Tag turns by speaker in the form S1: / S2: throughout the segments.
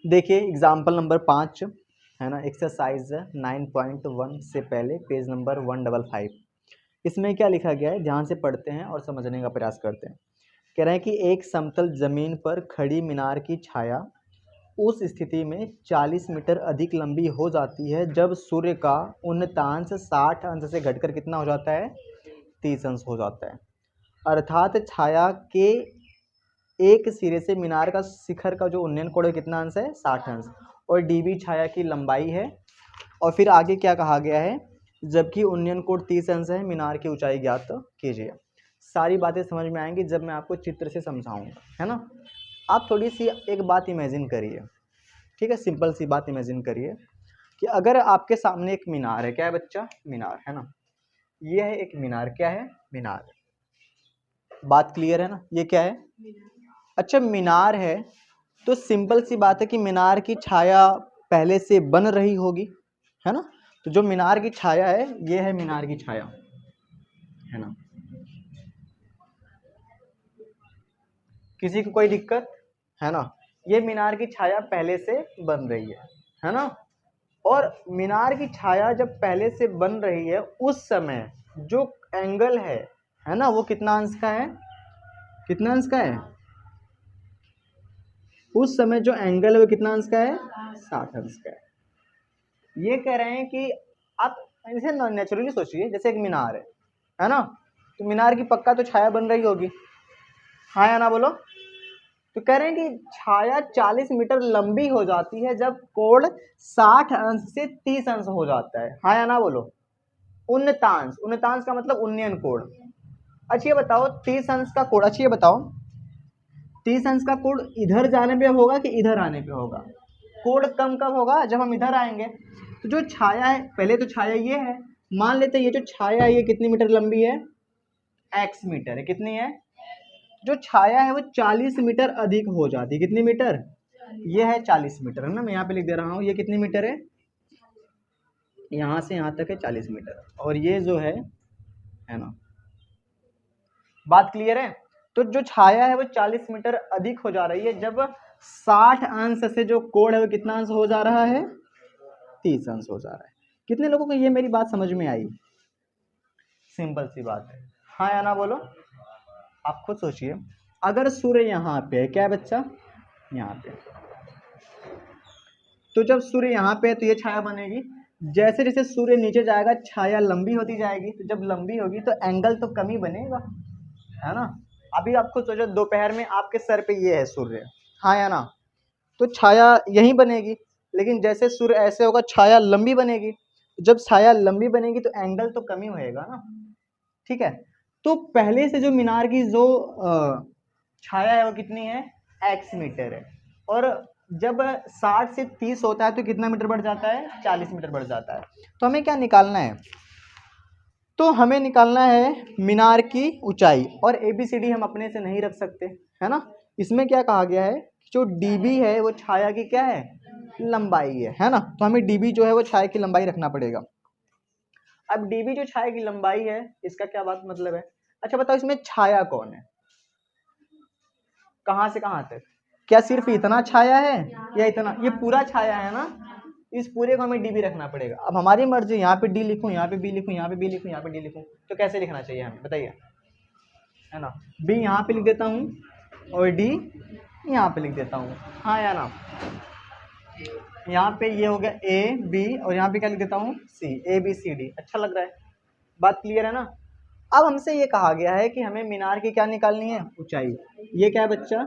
S1: देखिए example number 5 है ना, एक्सरसाइज 9.1 से पहले पेज नंबर 155। इसमें क्या लिखा गया है, ध्यान से पढ़ते हैं और समझने का प्रयास करते हैं। कह रहे हैं कि एक समतल जमीन पर खड़ी मीनार की छाया उस स्थिति में 40 मीटर अधिक लंबी हो जाती है जब सूर्य का उन्नतांश 60 अंश से घटकर कितना हो जाता है, 30 अंश हो जाता है। अर्थात छाया के एक सिरे से मीनार का शिखर का जो उन्नयन कोण है कितना अंश है, 60 अंश, और डीबी छाया की लंबाई है। और फिर आगे क्या कहा गया है, जबकि उन्नयन कोण 30 अंश है, मीनार की ऊंचाई ज्ञात कीजिए। सारी बातें समझ में आएंगी जब मैं आपको चित्र से समझाऊंगा, है ना। आप थोड़ी सी एक बात इमेजिन करिए, ठीक है, सिंपल सी बात इमेजिन करिए कि अगर आपके सामने एक मीनार है, क्या है बच्चा, मीनार है ना, ये है एक मीनार, क्या है, मीनार। बात क्लियर है ना, ये क्या है, अच्छा मीनार है, तो सिंपल सी बात है कि मीनार की छाया पहले से बन रही होगी, है ना। तो जो मीनार की छाया है, ये है मीनार की छाया, है ना। किसी को कोई दिक्कत है ना, ये मीनार की छाया पहले से बन रही है ना। और मीनार की छाया जब पहले से बन रही है, उस समय जो एंगल है ना, वो कितना अंश का है, कितना अंश का है, उस समय जो एंगल है वो कितना अंश का है, 60 अंश का है। ये कह रहे हैं कि आप इसे नेचुरली सोचिए, जैसे एक मीनार है ना, तो मीनार की पक्का तो छाया बन रही होगी, हाँ या ना बोलो। तो कह रहे हैं कि छाया 40 मीटर लंबी हो जाती है जब कोण 60 अंश से 30 अंश हो जाता है, हाँ या ना बोलो। उन्नतांश, उन्नतांश का मतलब उन्नयन कोण। अच्छा ये बताओ 30 अंश का कोण, अच्छा ये बताओ 30 अंश का कोण इधर जाने पे होगा कि इधर आने पे होगा, कोण कम कब होगा, जब हम इधर आएंगे। तो जो छाया है, पहले तो छाया ये है, मान लेते हैं ये जो छाया है ये कितनी मीटर लंबी है, x मीटर है, कितनी है, जो छाया है वो 40 मीटर अधिक हो जाती है, कितनी मीटर, ये है 40 मीटर, है ना। मैं यहाँ पे लिख दे रहा हूँ, ये कितनी मीटर है, यहाँ से यहाँ तक है 40 मीटर, और ये जो है ना। बात क्लियर है। तो जो छाया है वो 40 मीटर अधिक हो जा रही है जब 60 अंश से जो कोण है वो कितना अंश हो जा रहा है, 30 अंश हो जा रहा है। कितने लोगों को ये मेरी बात समझ में आई, सिंपल सी बात है, हाँ या ना बोलो। आप खुद सोचिए, अगर सूर्य यहाँ पे है, क्या है बच्चा, यहाँ पे, तो जब सूर्य यहाँ पे है तो ये छाया बनेगी। जैसे जैसे सूर्य नीचे जाएगा छाया लंबी होती जाएगी, तो जब लंबी होगी तो एंगल तो कम ही बनेगा, है ना। अभी आप खुद सोचो, दोपहर में आपके सर पे ये है सूर्य, हाँ या ना, तो छाया यहीं बनेगी। लेकिन जैसे सूर्य ऐसे होगा छाया लंबी बनेगी, जब छाया लंबी बनेगी तो एंगल तो कम ही होएगा ना, ठीक है। तो पहले से जो मीनार की जो छाया है वो कितनी है, x मीटर है, और जब 60 से 30 होता है तो कितना मीटर बढ़ जाता है, 40 मीटर बढ़ जाता है। तो हमें क्या निकालना है, तो हमें निकालना है मीनार की ऊंचाई, और ABCD हम अपने से नहीं रख सकते, है ना। इसमें क्या कहा गया है, जो DB है वो छाया की क्या है, लंबाई है ना। तो हमें DB जो है वो छाया की लंबाई रखना पड़ेगा। अब DB जो छाया की लंबाई है, इसका क्या बात मतलब है। अच्छा बताओ इसमें छाया कौन है, कहाँ से कहाँ तक, क्या सिर्फ इतना छाया है या इतना, ये पूरा छाया है ना, इस पूरे को हमें DB रखना पड़ेगा। अब हमारी मर्जी, यहाँ पे D लिखूं, यहाँ पे B लिखूं, यहाँ पे B लिखूं, यहाँ पे D लिखूं, तो कैसे लिखना चाहिए हमें बताइए, है ना। B यहाँ पे लिख देता हूँ और D यहाँ पे लिख देता हूँ, हाँ या ना। यहाँ पे ये हो गया A B, और यहाँ पे क्या लिख देता हूँ C, ABCD, अच्छा लग रहा है, बात क्लियर है ना। अब हमसे ये कहा गया है कि हमें मीनार की क्या निकालनी है, ऊंचाई। ये क्या है बच्चा,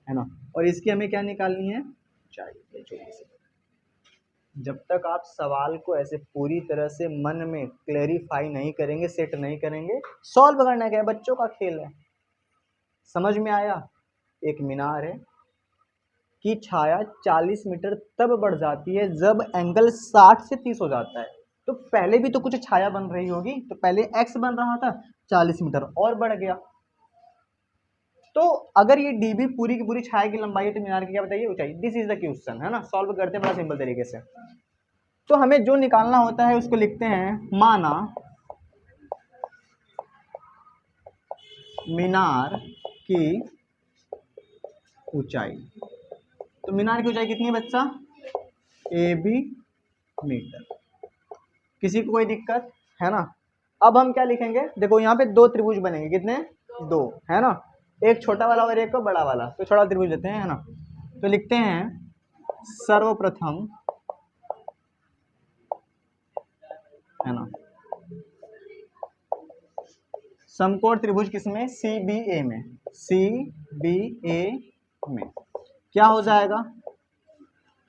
S1: है ना, और इसकी हमें क्या निकालनी है, ऊंचाई। छोटी सी, जब तक आप सवाल को ऐसे पूरी तरह से मन में क्लेरिफाई नहीं करेंगे, सेट नहीं करेंगे, सॉल्व करना क्या है, बच्चों का खेल है। समझ में आया, एक मीनार है की छाया 40 मीटर तब बढ़ जाती है जब एंगल 60 से 30 हो जाता है। तो पहले भी तो कुछ छाया बन रही होगी, तो पहले x बन रहा था, 40 मीटर और बढ़ गया। तो अगर ये DB पूरी की पूरी छाया की लंबाई है तो मीनार की क्या बताइए, ऊंचाई। दिस इज द क्वेश्चन, है ना। सॉल्व करते हैं बड़ा सिंपल तरीके से। तो हमें जो निकालना होता है उसको लिखते हैं, माना मीनार की ऊंचाई। तो मीनार की ऊंचाई कितनी है बच्चा? AB metre. किसी को कोई दिक्कत है ना? अब हम क्या लिखेंगे, देखो यहाँ पे दो त्रिभुज बनेंगे, कितने? दो, है ना? एक छोटा वाला और एक बड़ा वाला। तो छोटा त्रिभुज लेते हैं, है ना? तो लिखते हैं सर्वप्रथम, है ना, समकोण त्रिभुज किसमें? CBA में। CBA में क्या हो जाएगा?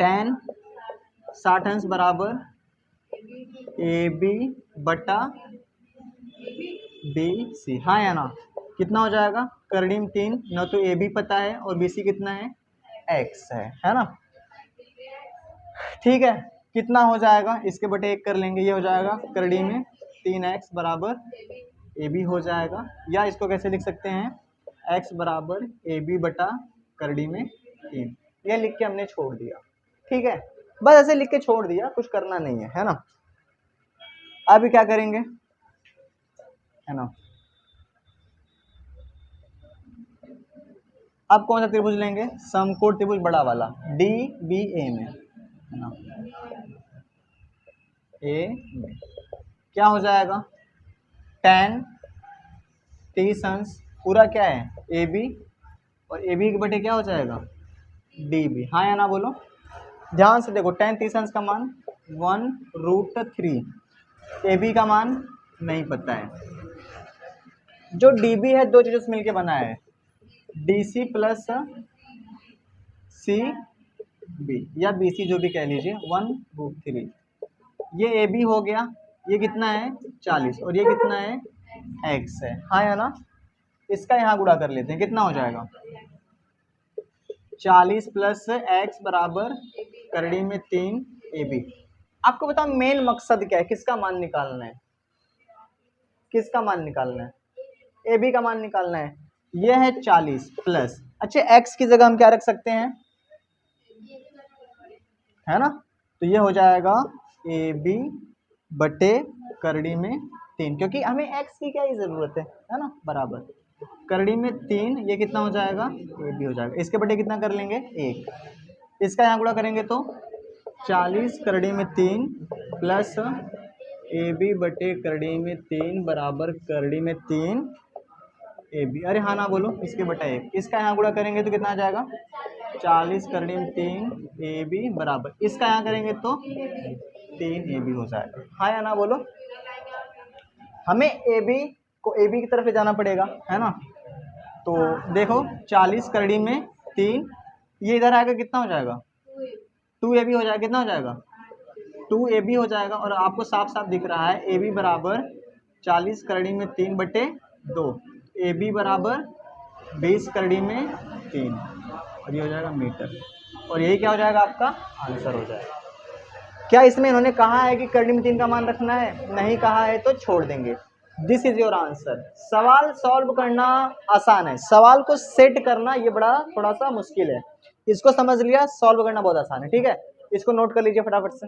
S1: tan 60 अंश बराबर AB बटा BC, हाँ या ना? कितना हो जाएगा? कर्णिम 3, न तो AB पता है और BC कितना है? X है ना? ठीक है, कितना हो जाएगा? इसके बटे 1 कर लेंगे, ये हो जाएगा कर्णिम में 3x बराबर AB हो जाएगा। या इसको कैसे लिख सकते हैं? x बराबर AB बटा कर्णिम में 3। यह लिख के हमने छोड़ दिया, ठीक है? बस ऐसे लिख के छोड़ दिया, कुछ करना नहीं है ना? अभी क्या करेंगे, है ना? अब कौन सा त्रिभुज लेंगे? समकोण त्रिभुज बड़ा वाला DBA में, है ना? A में क्या हो जाएगा? tan 30 अंश पूरा क्या है? AB, और AB के बटे क्या हो जाएगा? DB, हाँ या ना बोलो? ध्यान से देखो, tan 30 अंश का मान 1√3, AB का मान नहीं पता है। जो DB है दो चीजों से मिलकर बना है, DC प्लस CB या BC जो भी कह लीजिए, 1√3। ये AB हो गया, ये कितना है? 40, और ये कितना है? X है, हाँ या ना? इसका यहाँ गुणा कर लेते हैं, कितना हो जाएगा? 40 प्लस x बराबर कर्णिम में 3 AB। आपको बताओ मेन मकसद क्या है? किसका मान निकालना है? किसका मान निकालना है? AB का मान निकालना है। यह है 40 प्लस, अच्छा x की जगह हम क्या रख सकते हैं, है ना? तो ये हो जाएगा AB बटे कर्णिम में 3, क्योंकि हमें x की क्या ही जरूरत है ना? बराबर कर्णिम में 3, ये कितना हो जाएगा? AB हो जाएगा। इसके बटे कितना कर लेंगे? 1। इसका यहाँ गुणा करेंगे तो 40 कर्णिम में 3 प्लस AB बटे कर्णिम में 3 बराबर कर्णिम में 3 AB। अरे हाँ ना बोलो, इसके बटा 1। इसका यहाँ गुणा करेंगे तो कितना आ जाएगा? 40 कर्णिम 3 AB बराबर, इसका यहाँ करेंगे तो 3 AB हो जाएगा, हाँ या ना बोलो? हमें AB को AB की तरफ ले जाना पड़ेगा, है ना? तो देखो 40 कर्णिम में 3, ये इधर आएगा, कितना हो जाएगा? 2AB हो जाएगा। कितना हो जाएगा? 2AB हो जाएगा। और आपको साफ साफ दिख रहा है AB बराबर 40 कर्णिम में 3 बटे 2, AB बराबर 20 कर्णिम में 3, और ये हो जाएगा मीटर। और यही क्या हो जाएगा? आपका आंसर हो जाएगा। क्या इसमें इन्होंने कहा है कि कर्णिम में 3 का मान रखना है? नहीं कहा है, तो छोड़ देंगे। This is your answer. सवाल सॉल्व करना आसान है, सवाल को सेट करना ये बड़ा थोड़ा सा मुश्किल है। इसको समझ लिया, सॉल्व करना बहुत आसान है, ठीक है? इसको नोट कर लीजिए फटाफट से।